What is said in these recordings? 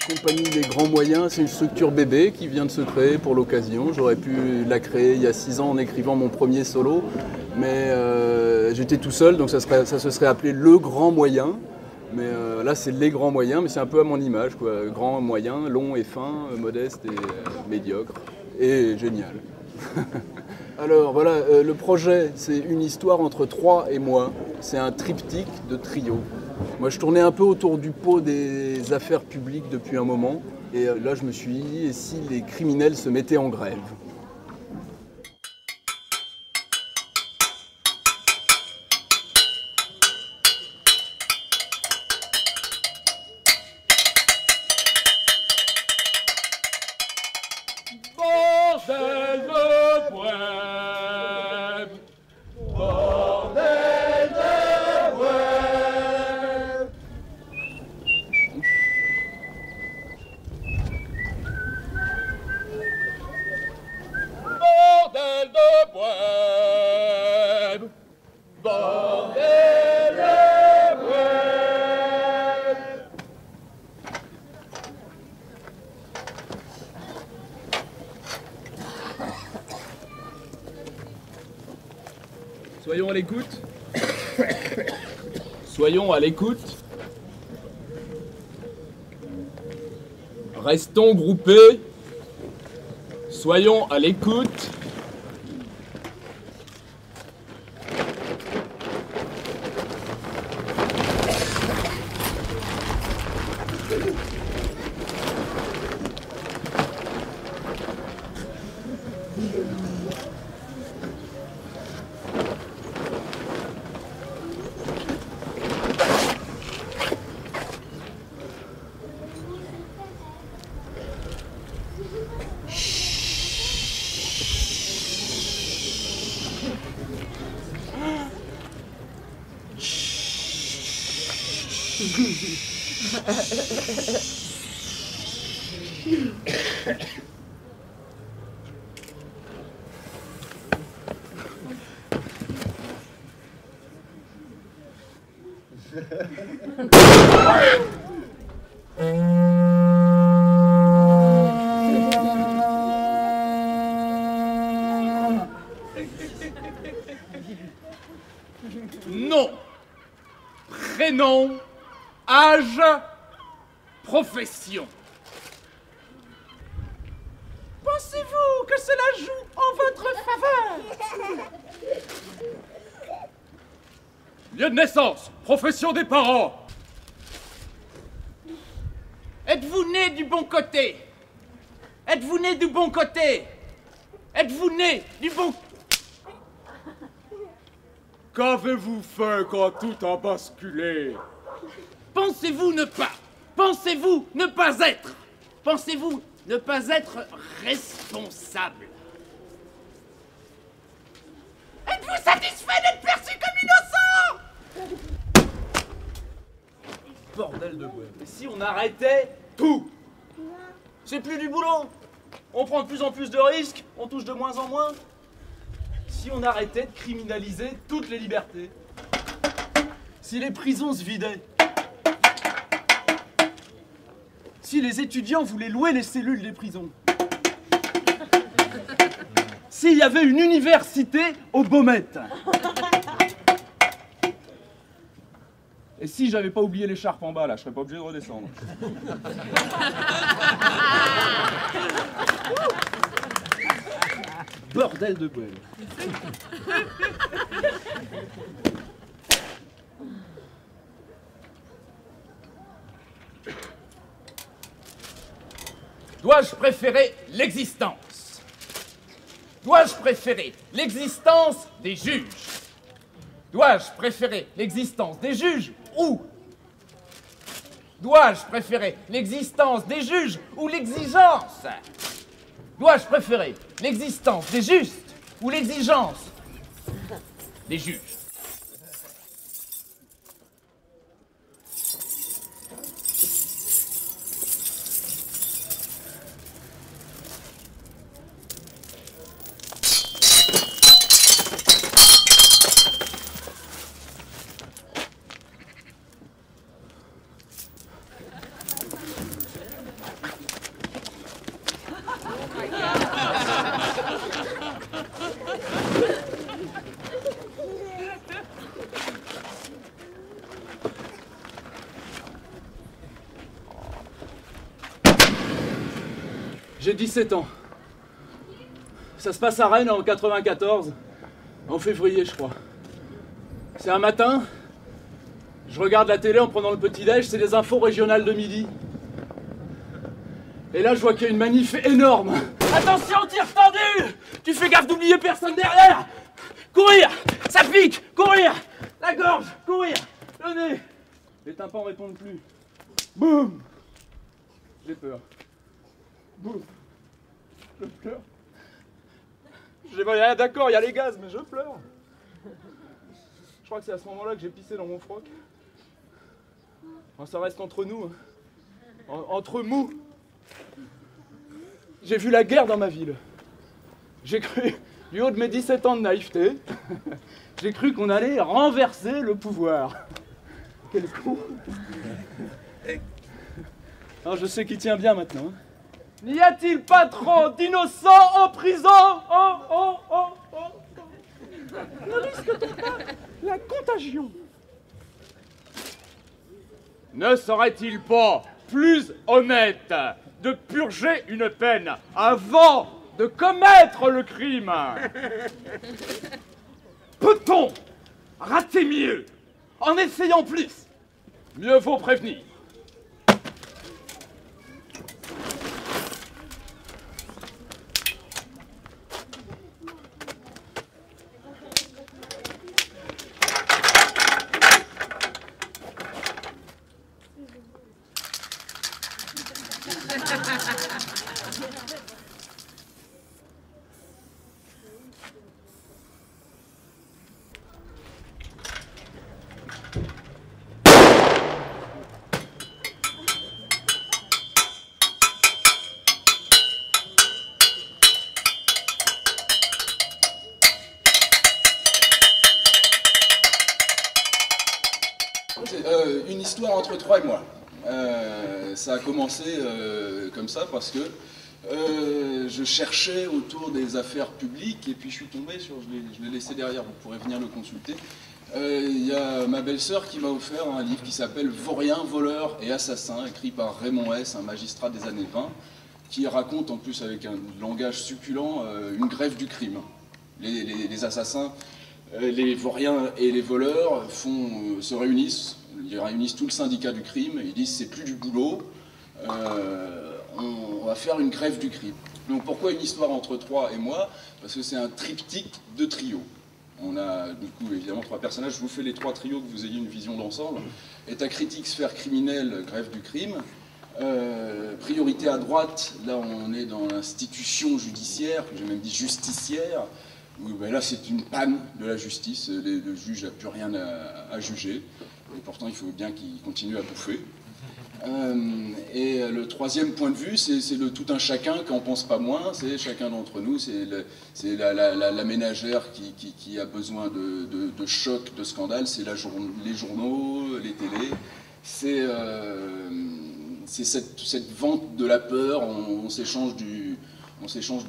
compagnie des grands moyens, c'est une structure bébé qui vient de se créer pour l'occasion. J'aurais pu la créer il y a 6 ans en écrivant mon premier solo, mais j'étais tout seul, donc ça se serait appelé Le Grand Moyen. Mais là, c'est Les Grands Moyens, mais c'est un peu à mon image, quoi. Grand, moyen, long et fin, modeste et médiocre, et génial. Alors voilà, le projet, c'est une histoire entre Troyes et moi. C'est un triptyque de trio. Moi, je tournais un peu autour du pot des affaires publiques depuis un moment. Et là, je me suis dit, et si les criminels se mettaient en grève ? Bordel de poème, bordel de poème. Bordel de poème, bordel de poème. Soyons à l'écoute. Soyons à l'écoute. Restons groupés. Soyons à l'écoute. Nom, prénom, âge, profession. Pensez-vous que cela joue en votre faveur? Lieu de naissance, profession des parents. Êtes-vous né du bon côté? Êtes-vous né du bon côté? Êtes-vous né du bon... Qu'avez-vous fait quand tout a basculé? Pensez-vous ne pas? Pensez-vous ne pas être? Pensez-vous ne pas être responsable? Êtes-vous satisfait d'être perçu comme innocent? Bordel de boîte. Et si on arrêtait tout? C'est plus du boulot. On prend de plus en plus de risques, on touche de moins en moins. Si on arrêtait de criminaliser toutes les libertés? Si les prisons se vidaient? Si les étudiants voulaient louer les cellules des prisons? S'il y avait une université aux Baumettes? Et si j'avais pas oublié l'écharpe en bas, là, je serais pas obligé de redescendre. Bordel de boîte. Dois-je préférer l'existence? Dois-je préférer l'existence des juges? Dois-je préférer l'existence des juges ou dois-je préférer l'existence des juges ou l'exigence? Dois-je préférer l'existence des justes ou l'exigence des juges? 17 ans. Ça se passe à Rennes en 94, en février je crois. C'est un matin, je regarde la télé en prenant le petit-déj, c'est les infos régionales de midi. Et là je vois qu'il y a une manif énorme. Attention, tir tendu! Tu fais gaffe d'oublier personne derrière! Courir! Ça pique! Courir! La gorge! Courir! Le nez! Les tympans répondent plus. Boum! J'ai peur. Boum! Je pleure. D'accord, il y a les gaz, mais je pleure. Je crois que c'est à ce moment-là que j'ai pissé dans mon froc. Ça reste entre nous. Hein. Entre mous. J'ai vu la guerre dans ma ville. J'ai cru, du haut de mes 17 ans de naïveté, j'ai cru qu'on allait renverser le pouvoir. Quel con. Alors je sais qu'il tient bien maintenant. Hein. N'y a-t-il pas trop d'innocents en prison? Ne risque-t-on pas la contagion? Ne serait-il pas plus honnête de purger une peine avant de commettre le crime? Peut-on rater mieux en essayant plus? Mieux vaut prévenir. Une histoire entre Troyes et moi. Ça a commencé comme ça parce que je cherchais autour des affaires publiques et puis je suis tombé sur, je l'ai laissé derrière, vous pourrez venir le consulter. Il y a ma belle-sœur qui m'a offert un livre qui s'appelle Vauriens, voleurs et assassins, écrit par Raymond Hess, un magistrat des années 20, qui raconte en plus avec un langage succulent une grève du crime. Les assassins, les vauriens et les voleurs se réunissent. Ils réunissent tout le syndicat du crime, ils disent c'est plus du boulot, on va faire une grève du crime. Donc pourquoi une histoire entre Troyes et moi? Parce que c'est un triptyque de trio. On a du coup évidemment 3 personnages, je vous fais les 3 trios que vous ayez une vision d'ensemble. État critique, sphère criminelle, grève du crime. Priorité à droite, là on est dans l'institution judiciaire, j'ai même dit justicière, où ben là c'est une panne de la justice, le juge n'a plus rien à juger. Et pourtant, il faut bien qu'il continue à bouffer. Et le 3e point de vue, c'est le tout un chacun qui n'en pense pas moins. C'est chacun d'entre nous. C'est la ménagère qui a besoin de choc, de scandale. C'est les journaux, les télés. C'est cette vente de la peur. On s'échange du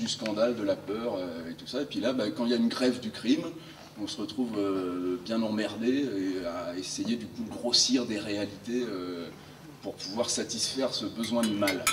scandale, de la peur et tout ça. Et puis là, bah, quand il y a une grève du crime, on se retrouve bien emmerdé et à essayer du coup de grossir des réalités pour pouvoir satisfaire ce besoin de mal.